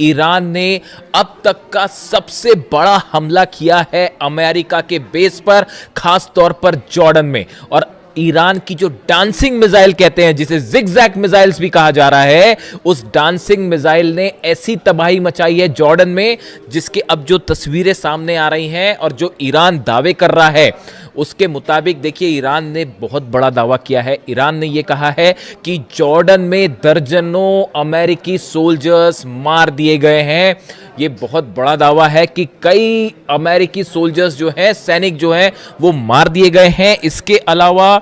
Iran ने अब तक का सबसे बड़ा हमला किया है अमेरिका के बेस पर, खास तौर पर जॉर्डन में। और ईरान की जो डांसिंग मिसाइल कहते हैं, जिसे जिगजैग मिसाइल्स भी कहा जा रहा है, उस डांसिंग मिसाइल ने ऐसी तबाही मचाई है जॉर्डन में, जिसके अब जो तस्वीरें सामने आ रही हैं और जो ईरान दावे कर रहा है उसके मुताबिक, देखिए ईरान ने बहुत बड़ा दावा किया है। ईरान ने यह कहा है कि जॉर्डन में दर्जनों अमेरिकी सोल्जर्स मार दिए गए हैं। ये बहुत बड़ा दावा है कि कई अमेरिकी सोल्जर्स जो हैं, सैनिक जो हैं, वो मार दिए गए हैं। इसके अलावा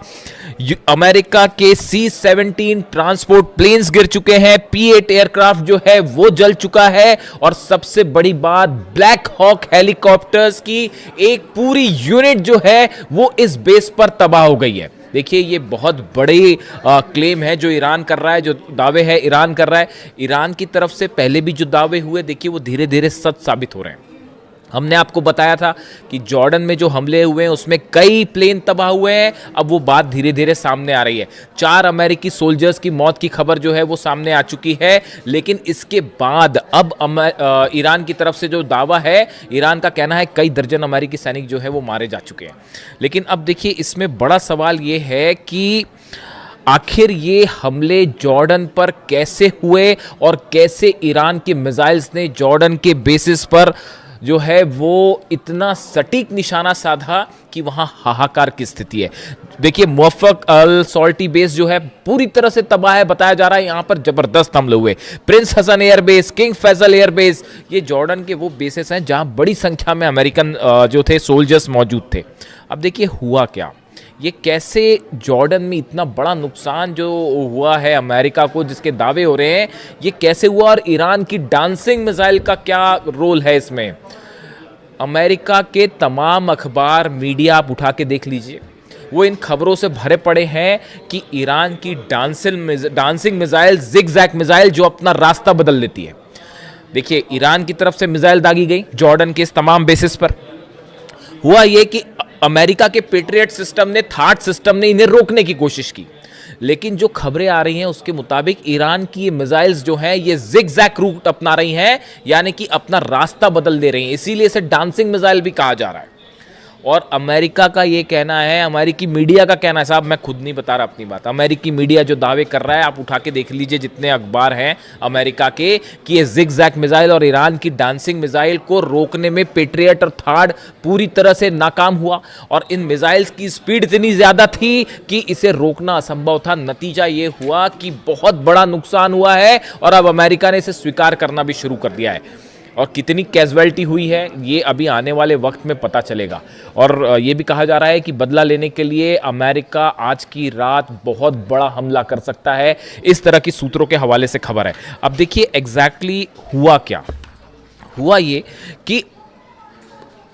अमेरिका के C-17 ट्रांसपोर्ट प्लेन्स गिर चुके हैं, P-8 एयरक्राफ्ट जो है वो जल चुका है, और सबसे बड़ी बात, ब्लैक हॉक हेलीकॉप्टर्स की एक पूरी यूनिट जो है वो इस बेस पर तबाह हो गई है। देखिए ये बहुत बड़ी क्लेम है जो ईरान कर रहा है, जो दावे है ईरान कर रहा है। ईरान की तरफ से पहले भी जो दावे हुए, देखिए वो धीरे धीरे सच साबित हो रहे हैं। हमने आपको बताया था कि जॉर्डन में जो हमले हुए हैं उसमें कई प्लेन तबाह हुए हैं। अब वो बात धीरे धीरे सामने आ रही है। 4 अमेरिकी सोल्जर्स की मौत की खबर जो है वो सामने आ चुकी है। लेकिन इसके बाद अब ईरान की तरफ से जो दावा है, ईरान का कहना है कई दर्जन अमेरिकी सैनिक जो है वो मारे जा चुके हैं। लेकिन अब देखिए इसमें बड़ा सवाल ये है कि आखिर ये हमले जॉर्डन पर कैसे हुए और कैसे ईरान के मिसाइल्स ने जॉर्डन के बेसिस पर जो है वो इतना सटीक निशाना साधा कि वहां हाहाकार की स्थिति है। देखिए मुवफ़्फ़क़ अल सॉल्टी बेस जो है पूरी तरह से तबाह है, बताया जा रहा है यहां पर जबरदस्त हमले हुए। Prince Hassan airbase, King Faisal airbase, ये जॉर्डन के वो बेसेस हैं जहां बड़ी संख्या में अमेरिकन जो थे सोल्जर्स मौजूद थे। अब देखिए हुआ क्या, ये कैसे जॉर्डन में इतना बड़ा नुकसान जो हुआ है अमेरिका को, जिसके दावे हो रहे हैं, ये कैसे हुआ, और ईरान की डांसिंग मिसाइल का क्या रोल है इसमें। अमेरिका के तमाम अखबार, मीडिया आप उठा के देख लीजिए, वो इन खबरों से भरे पड़े हैं कि ईरान की डांसिंग मिसाइल, जिगजैग मिसाइल जो अपना रास्ता बदल लेती है। देखिए ईरान की तरफ से मिसाइल दागी गई जॉर्डन के इस तमाम बेसिस पर। हुआ ये कि अमेरिका के पेट्रियट सिस्टम ने, थाट सिस्टम ने इन्हें रोकने की कोशिश की, लेकिन जो खबरें आ रही हैं उसके मुताबिक ईरान की ये मिसाइल्स जो हैं ये जिगजैग रूट अपना रही हैं, यानी कि अपना रास्ता बदल दे रही हैं। इसीलिए इसे डांसिंग मिसाइल भी कहा जा रहा है। और अमेरिका का ये कहना है, अमेरिकी मीडिया का कहना है, साहब मैं खुद नहीं बता रहा अपनी बात, अमेरिकी मीडिया जो दावे कर रहा है, आप उठा के देख लीजिए जितने अखबार हैं अमेरिका के, कि ये जिगजैग मिसाइल और ईरान की डांसिंग मिसाइल को रोकने में पेट्रियट और थार्ड पूरी तरह से नाकाम हुआ। और इन मिसाइल्स की स्पीड इतनी ज़्यादा थी कि इसे रोकना असंभव था। नतीजा ये हुआ कि बहुत बड़ा नुकसान हुआ है और अब अमेरिका ने इसे स्वीकार करना भी शुरू कर दिया है। और कितनी कैजुअलिटी हुई है ये अभी आने वाले वक्त में पता चलेगा। और ये भी कहा जा रहा है कि बदला लेने के लिए अमेरिका आज की रात बहुत बड़ा हमला कर सकता है, इस तरह की सूत्रों के हवाले से खबर है। अब देखिए एग्जैक्टली हुआ क्या, हुआ ये कि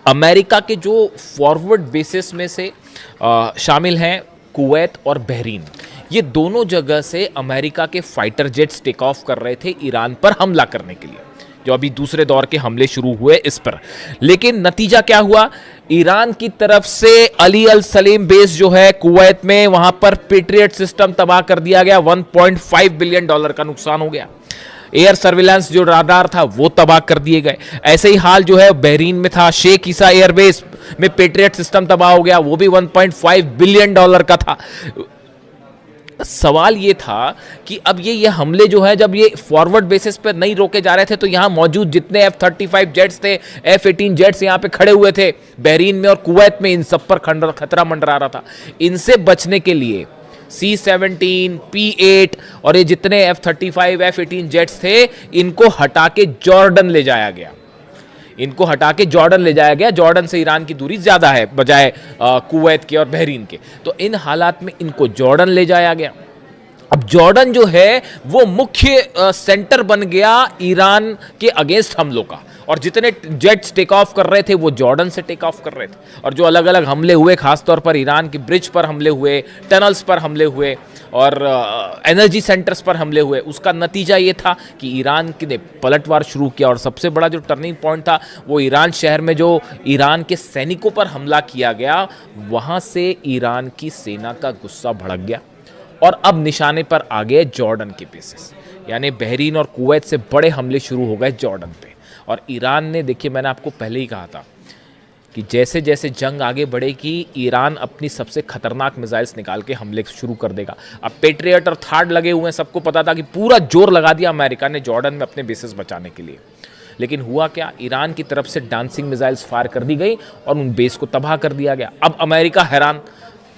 अमेरिका के जो फॉरवर्ड बेसिस में से शामिल हैं कुवैत और बहरीन, ये दोनों जगह से अमेरिका के फाइटर जेट्स टेक ऑफ कर रहे थे ईरान पर हमला करने के लिए, जो अभी दूसरे दौर के हमले शुरू हुए इस पर। लेकिन नतीजा क्या हुआ, ईरान की तरफ से अली अल सलीम बेस जो है कुवैत में, वहां पर पेट्रियट सिस्टम तबाह कर दिया गया, $1.5 बिलियन का नुकसान हो गया। एयर सर्विलांस जो राडार था वो तबाह कर दिए गए। ऐसे ही हाल जो है बहरीन में था, शेख ईसा एयरबेस में पेट्रियट सिस्टम तबाह हो गया, वो भी $1.5 बिलियन का था। सवाल ये था कि अब ये हमले जो है, जब ये फॉरवर्ड बेसिस पर नहीं रोके जा रहे थे, तो यहां मौजूद जितने F-35 जेट्स थे, F-18 जेट्स यहां पे खड़े हुए थे बहरीन में और कुवैत में, इन सब पर खतरा मंडरा रहा था। इनसे बचने के लिए C-17, P-8 और ये जितने F-35, F-18 जेट्स थे, इनको हटा के जॉर्डन ले जाया गया। इनको हटा के जॉर्डन ले जाया गया। जॉर्डन से ईरान की दूरी ज़्यादा है बजाय कुवैत के और बहरीन के, तो इन हालात में इनको जॉर्डन ले जाया गया। अब जॉर्डन जो है वो मुख्य सेंटर बन गया ईरान के अगेंस्ट हमलों का, और जितने जेट्स टेक ऑफ कर रहे थे वो जॉर्डन से टेक ऑफ कर रहे थे। और जो अलग अलग हमले हुए, खासतौर पर ईरान के ब्रिज पर हमले हुए, टनल्स पर हमले हुए और एनर्जी सेंटर्स पर हमले हुए, उसका नतीजा ये था कि ईरान ने पलटवार शुरू किया। और सबसे बड़ा जो टर्निंग पॉइंट था वो ईरान शहर में जो ईरान के सैनिकों पर हमला किया गया, वहाँ से ईरान की सेना का गुस्सा भड़क गया और अब निशाने पर आ गए जॉर्डन के बेसिस। यानी बहरीन और कुवैत से बड़े हमले शुरू हो गए जॉर्डन पे। और ईरान ने, देखिए मैंने आपको पहले ही कहा था कि जैसे जैसे जंग आगे बढ़ेगी ईरान अपनी सबसे खतरनाक मिसाइल्स निकाल के हमले शुरू कर देगा। अब पेट्रियट और थार्ड लगे हुए हैं, सबको पता था कि पूरा जोर लगा दिया अमेरिका ने जॉर्डन में अपने बेसिस बचाने के लिए। लेकिन हुआ क्या, ईरान की तरफ से डांसिंग मिसाइल्स फायर कर दी गई और उन बेस को तबाह कर दिया गया। अब अमेरिका हैरान,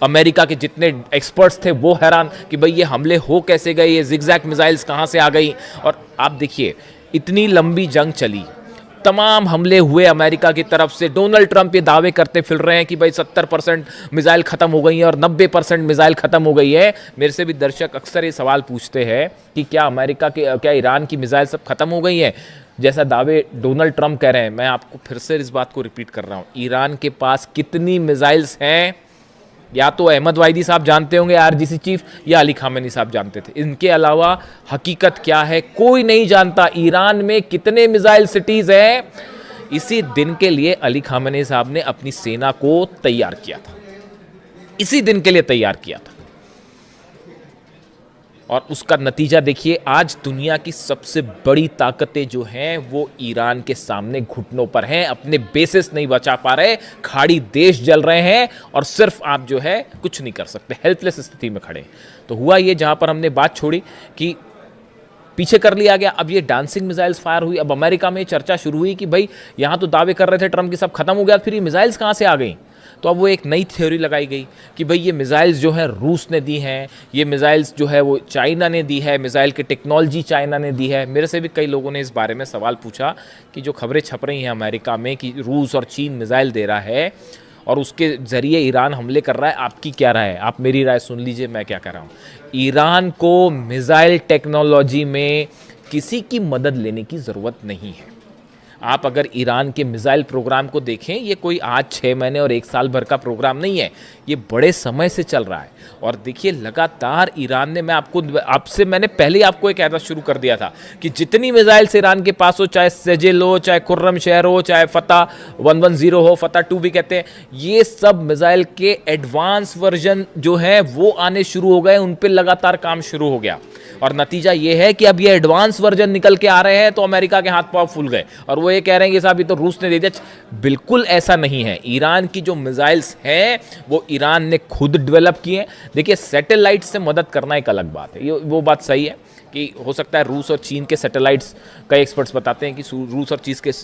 अमेरिका के जितने एक्सपर्ट्स थे वो हैरान कि भाई ये हमले हो कैसे गए, ये जिगजैग मिसाइल्स कहाँ से आ गई। और आप देखिए इतनी लंबी जंग चली, तमाम हमले हुए अमेरिका की तरफ से। डोनाल्ड ट्रंप ये दावे करते फिर रहे हैं कि भाई 70% मिसाइल ख़त्म हो गई है और 90% मिसाइल ख़त्म हो गई है। मेरे से भी दर्शक अक्सर ये सवाल पूछते हैं कि क्या ईरान की मिसाइल सब खत्म हो गई है, जैसा दावे डोनाल्ड ट्रंप कह रहे हैं। मैं आपको फिर से इस बात को रिपीट कर रहा हूँ, ईरान के पास कितनी मिसाइल्स हैं या तो अहमद वाइदी साहब जानते होंगे आरजीसी चीफ, या अली खामेनी साहब जानते थे। इनके अलावा हकीकत क्या है कोई नहीं जानता। ईरान में कितने मिसाइल सिटीज हैं, इसी दिन के लिए अली खामेनी साहब ने अपनी सेना को तैयार किया था, इसी दिन के लिए तैयार किया था। और उसका नतीजा देखिए, आज दुनिया की सबसे बड़ी ताकतें जो हैं वो ईरान के सामने घुटनों पर हैं, अपने बेसिस नहीं बचा पा रहे, खाड़ी देश जल रहे हैं और सिर्फ आप जो है कुछ नहीं कर सकते, हेल्पलेस स्थिति में खड़े। तो हुआ ये, जहां पर हमने बात छोड़ी कि पीछे कर लिया गया, अब ये डांसिंग मिसाइल्स फायर हुई। अब अमेरिका में चर्चा शुरू हुई कि भाई यहां तो दावे कर रहे थे ट्रंप की सब खत्म हो गया, फिर ये मिसाइल्स कहां से आ गई। तो अब वो एक नई थ्योरी लगाई गई कि भाई ये मिसाइल्स जो है रूस ने दी हैं, ये मिसाइल्स जो है वो चाइना ने दी है, मिसाइल की टेक्नोलॉजी चाइना ने दी है। मेरे से भी कई लोगों ने इस बारे में सवाल पूछा कि जो खबरें छप रही हैं अमेरिका में कि रूस और चीन मिसाइल दे रहा है और उसके ज़रिए ईरान हमले कर रहा है, आपकी क्या राय है? आप मेरी राय सुन लीजिए, मैं क्या कह रहा हूँ। ईरान को मिसाइल टेक्नोलॉजी में किसी की मदद लेने की ज़रूरत नहीं है। आप अगर ईरान के मिसाइल प्रोग्राम को देखें, ये कोई आज 6 महीने और 1 साल भर का प्रोग्राम नहीं है, ये बड़े समय से चल रहा है। और देखिए लगातार ईरान ने, मैंने पहले आपको एक ऐसा शुरू कर दिया था कि जितनी मिसाइल्स ईरान के पास हो, चाहे सेजेल हो, चाहे खुर्रम शहर हो, चाहे फतह 110 हो, फतह 2 भी कहते हैं, ये सब मिसाइल के एडवांस वर्जन जो है वो आने शुरू हो गए, उन पर लगातार काम शुरू हो गया। और नतीजा ये है कि अब ये एडवांस वर्जन निकल के आ रहे हैं तो अमेरिका के हाथ पांव फूल गए और वो ये कह रहे हैं कि साहब ये तो रूस ने दे दिया। बिल्कुल ऐसा नहीं है। ईरान की जो मिसाइल्स हैं वो ईरान ने खुद डेवलप किए हैं। देखिए सैटेलाइट से मदद करना एक अलग बात है, ये वो बात सही है कि हो सकता है रूस और चीन के सैटेलाइट्स, कई एक्सपर्ट्स बताते हैं कि रूस और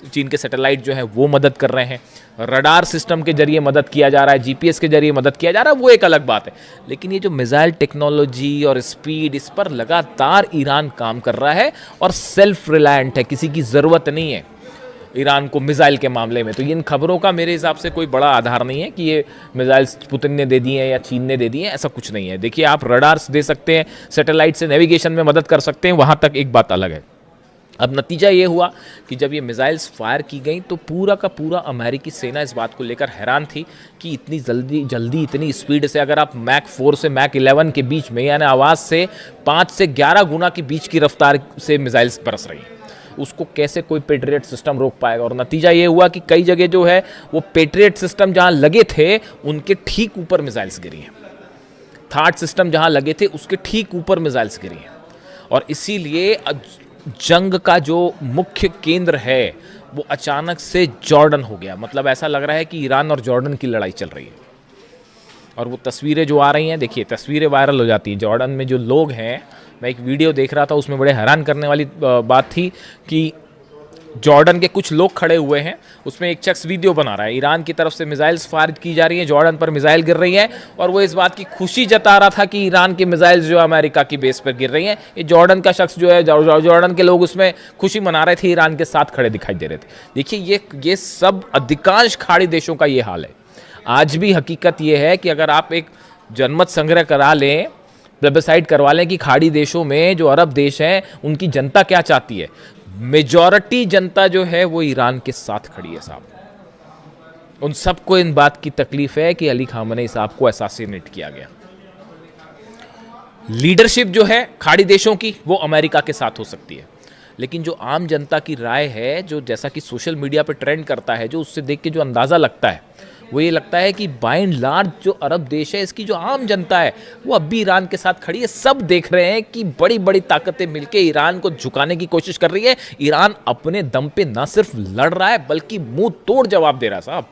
चीन के सैटेलाइट जो है वो मदद कर रहे हैं, रडार सिस्टम के जरिए मदद किया जा रहा है, जीपीएस के जरिए मदद किया जा रहा है, वो एक अलग बात है। लेकिन ये जो मिसाइल टेक्नोलॉजी और स्पीड, इस पर लगातार ईरान काम कर रहा है और सेल्फ रिलायंट है, किसी की ज़रूरत नहीं है ईरान को मिसाइल के मामले में। तो इन खबरों का मेरे हिसाब से कोई बड़ा आधार नहीं है कि ये मिसाइल्स पुतिन ने दे दी हैं या चीन ने दे दी हैं, ऐसा कुछ नहीं है। देखिए आप रडार्स दे सकते हैं, सैटेलाइट से नेविगेशन में मदद कर सकते हैं, वहाँ तक एक बात अलग है। अब नतीजा ये हुआ कि जब ये मिसाइल्स फायर की गई तो पूरा का पूरा अमेरिकी सेना इस बात को लेकर हैरान थी कि इतनी जल्दी इतनी स्पीड से, अगर आप मैक 4 से मैक 11 के बीच में, यानी आवाज़ से 5 से 11 गुना के बीच की रफ्तार से मिसाइल्स बरस रही हैं, उसको कैसे कोई पेट्रियट सिस्टम रोक पाएगा। और नतीजा ये हुआ कि कई जगह जो है वो पेट्रियट सिस्टम जहां लगे थे उनके ठीक ऊपर मिसाइल्स गिरी हैं, थार्ड सिस्टम जहां लगे थे उसके ठीक ऊपर मिसाइल्स गिरी हैं। और इसीलिए जंग का जो मुख्य केंद्र है वो अचानक से जॉर्डन हो गया। मतलब ऐसा लग रहा है कि ईरान और जॉर्डन की लड़ाई चल रही है। और वो तस्वीरें जो आ रही हैं, देखिए तस्वीरें वायरल हो जाती हैं। जॉर्डन में जो लोग हैं, मैं एक वीडियो देख रहा था उसमें बड़े हैरान करने वाली बात थी कि जॉर्डन के कुछ लोग खड़े हुए हैं, उसमें एक शख्स वीडियो बना रहा है, ईरान की तरफ से मिसाइल्स फायर की जा रही हैं, जॉर्डन पर मिसाइल गिर रही है और वो इस बात की खुशी जता रहा था कि ईरान की मिसाइल्स जो अमेरिका की बेस पर गिर रही हैं। ये जॉर्डन का शख्स जो है, जॉर्डन के लोग उसमें खुशी मना रहे थे, ईरान के साथ खड़े दिखाई दे रहे थे। देखिए ये सब अधिकांश खाड़ी देशों का ये हाल है। आज भी हकीकत ये है कि अगर आप एक जनमत संग्रह करा लें, प्लेबिसाइड करवा लें कि खाड़ी देशों में जो अरब देश हैं उनकी जनता क्या चाहती है, मेजॉरिटी जनता जो है वो ईरान के साथ खड़ी है साहब। उन सबको इन बात की तकलीफ है कि अली खामेनी साहब को असैसिनेट किया गया। लीडरशिप जो है खाड़ी देशों की वो अमेरिका के साथ हो सकती है, लेकिन जो आम जनता की राय है, जो जैसा कि सोशल मीडिया पे ट्रेंड करता है, जो उससे देख के जो अंदाज़ा लगता है वो ये लगता है कि बाय एंड लार्ज जो अरब देश है, इसकी जो आम जनता है वो अब भी ईरान के साथ खड़ी है। सब देख रहे हैं कि बड़ी बड़ी ताकतें मिलकर ईरान को झुकाने की कोशिश कर रही है। ईरान अपने दम पे ना सिर्फ लड़ रहा है बल्कि मुंह तोड़ जवाब दे रहा है साहब।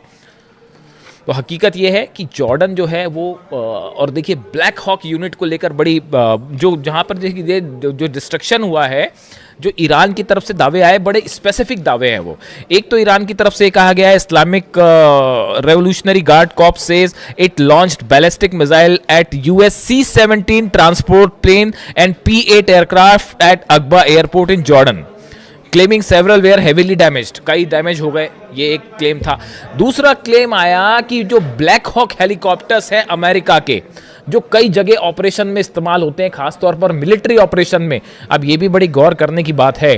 तो हकीकत यह है कि जॉर्डन जो है वो और देखिए ब्लैक हॉक यूनिट को लेकर बड़ी जो जहाँ पर देखिए जो डिस्ट्रक्शन हुआ है, जो ईरान की तरफ से दावे आए, बड़े स्पेसिफिक दावे हैं वो। एक तो ईरान की तरफ से कहा गया है Islamic revolutionary guard corps says it launched ballistic missile at US C-17 transport plane and P-8 aircraft at Aqaba airport in Jordan, claiming several were heavily damaged, कई डैमेज हो गए, ये एक क्लेम था। दूसरा क्लेम आया कि जो ब्लैक हॉक हेलीकॉप्टर्स हैं अमेरिका के, जो कई जगह ऑपरेशन में इस्तेमाल होते हैं, खासतौर पर मिलिट्री ऑपरेशन में। अब ये भी बड़ी गौर करने की बात है।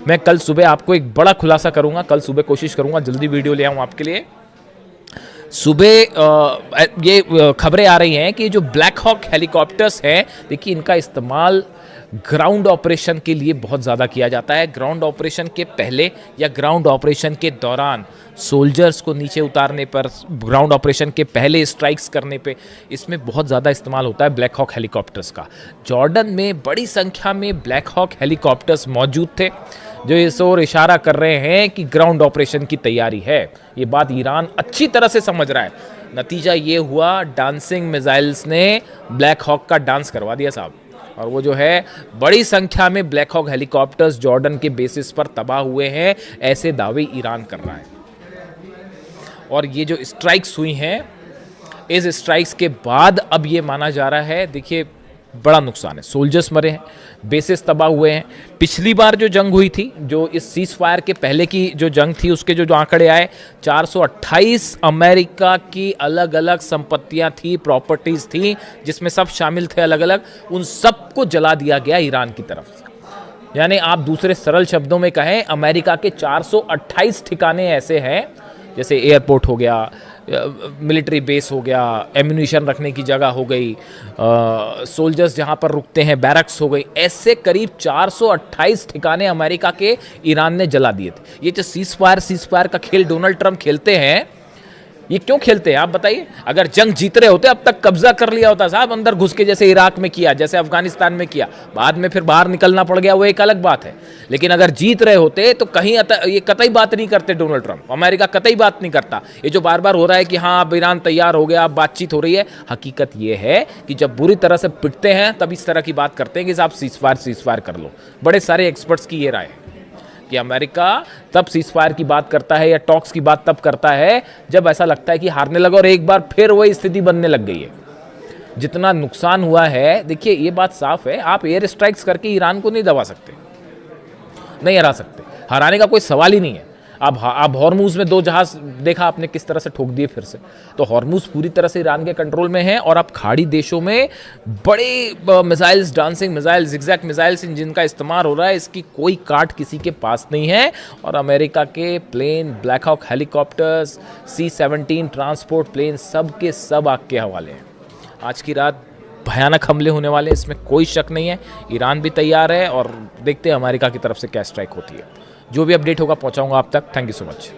मैं कल सुबह आपको एक बड़ा खुलासा करूंगा, कल सुबह कोशिश करूंगा जल्दी वीडियो ले आऊं आपके लिए। सुबह ये खबरें आ रही हैं कि जो ब्लैक हॉक हेलीकॉप्टर्स हैं, देखिए इनका इस्तेमाल ग्राउंड ऑपरेशन के लिए बहुत ज़्यादा किया जाता है। ग्राउंड ऑपरेशन के पहले या ग्राउंड ऑपरेशन के दौरान सोल्जर्स को नीचे उतारने पर, ग्राउंड ऑपरेशन के पहले स्ट्राइक्स करने पे, इसमें बहुत ज़्यादा इस्तेमाल होता है ब्लैक हॉक हेलीकॉप्टर्स का। जॉर्डन में बड़ी संख्या में ब्लैक हॉक हेलीकॉप्टर्स मौजूद थे, जो इस ओर इशारा कर रहे हैं कि ग्राउंड ऑपरेशन की तैयारी है। ये बात ईरान अच्छी तरह से समझ रहा है। नतीजा ये हुआ, डांसिंग मिसाइल्स ने ब्लैक हॉक का डांस करवा दिया साहब। और वो जो है बड़ी संख्या में ब्लैक हॉक हेलीकॉप्टर्स जॉर्डन के बेसिस पर तबाह हुए हैं, ऐसे दावे ईरान कर रहा है। और ये जो स्ट्राइक्स हुई हैं, इस स्ट्राइक्स के बाद अब ये माना जा रहा है, देखिए बड़ा नुकसान है, सोल्जर्स मरे हैं, बेसिस तबाह हुए हैं। पिछली बार जो जंग हुई थी, जो इस सीज फायर के पहले की जो जंग थी, उसके जो आंकड़े आए, 428 अमेरिका की अलग अलग संपत्तियां थी, प्रॉपर्टीज थी, जिसमें सब शामिल थे अलग अलग, उन सबको जला दिया गया ईरान की तरफ से। यानी आप दूसरे सरल शब्दों में कहें, अमेरिका के 428 ठिकाने ऐसे हैं, जैसे एयरपोर्ट हो गया, मिलिट्री बेस हो गया, एम्यूनिशन रखने की जगह हो गई, सोल्जर्स जहां पर रुकते हैं, बैरक्स हो गई, ऐसे करीब 428 ठिकाने अमेरिका के ईरान ने जला दिए थे। ये जो सीज फायर का खेल डोनाल्ड ट्रंप खेलते हैं, ये क्यों खेलते हैं आप बताइए? अगर जंग जीत रहे होते अब तक कब्जा कर लिया होता साहब, अंदर घुस के, जैसे इराक में किया, जैसे अफगानिस्तान में किया, बाद में फिर बाहर निकलना पड़ गया, वो एक अलग बात है। लेकिन अगर जीत रहे होते तो कहीं ये कतई बात नहीं करते डोनाल्ड ट्रंप, अमेरिका कतई बात नहीं करता। ये जो बार बार हो रहा है कि हाँ अब ईरान तैयार हो गया, अब बातचीत हो रही है, हकीकत ये है कि जब बुरी तरह से पिटते हैं तब इस तरह की बात करते हैं कि आप सीज फायर कर लो। बड़े सारे एक्सपर्ट्स की ये राय है कि अमेरिका तब सीज फायर की बात करता है या टॉक्स की बात तब करता है जब ऐसा लगता है कि हारने लगा, और एक बार फिर वही स्थिति बनने लग गई है। जितना नुकसान हुआ है, देखिए ये बात साफ है, आप एयर स्ट्राइक्स करके ईरान को नहीं दबा सकते, नहीं हरा सकते, हराने का कोई सवाल ही नहीं है। अब हॉर्मूज में 2 जहाज देखा आपने किस तरह से ठोक दिए फिर से, तो हॉर्मूज पूरी तरह से ईरान के कंट्रोल में है। और अब खाड़ी देशों में बड़े missiles, dancing missiles, zigzag missiles, जिनका इस्तेमाल हो रहा है, इसकी कोई काट किसी के पास नहीं है। और अमेरिका के plane, Black Hawk helicopters, C-17 transport plane, सब के सब आग के हवाले हैं। आज की रात भयानक हमले होने वाले, इसमें कोई शक नहीं है। ईरान भी तैयार है और देखते हैं अमेरिका की तरफ से क्या स्ट्राइक होती है। जो भी अपडेट होगा पहुंचाऊंगा आप तक। Thank you so much.